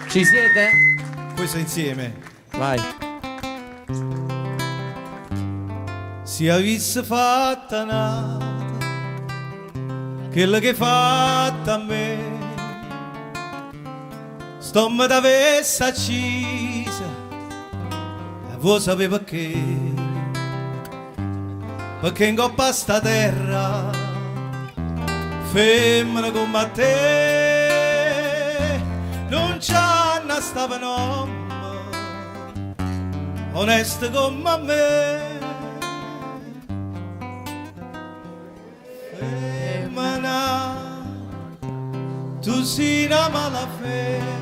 Ci siete? Questo insieme. Vai. Si avesse fatta nata quello che hai fatto a me, stomma t'avesse accisa e voi sapete perché in coppa a sta terra femmina come te non c'hanno stava nome onesta come me. Femmina, tu sei una mala femmina,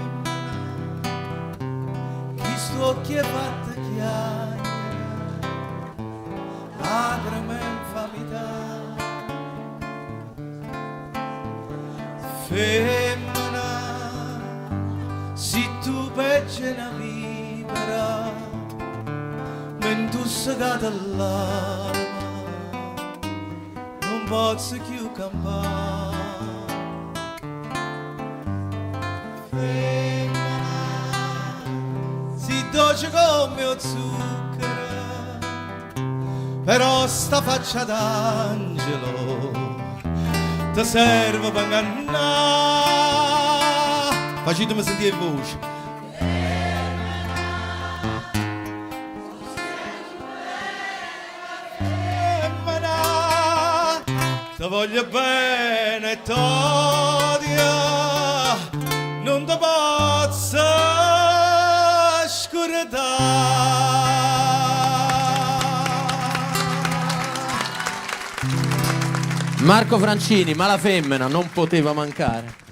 chi sto occhi è fatta chiara, lacrime infamità. Femmina, se tu peggio una vipera, men tu segata all'arma, non posso più campare. Femmina, si dolce come lo zucchero, però sta faccia d'angelo ti serve per ingannare. Facetemi sentire voce. Femmina, ti voglio bene e t'odio, non ti posso scordare. Marco Francini, Mala Femmina, non poteva mancare.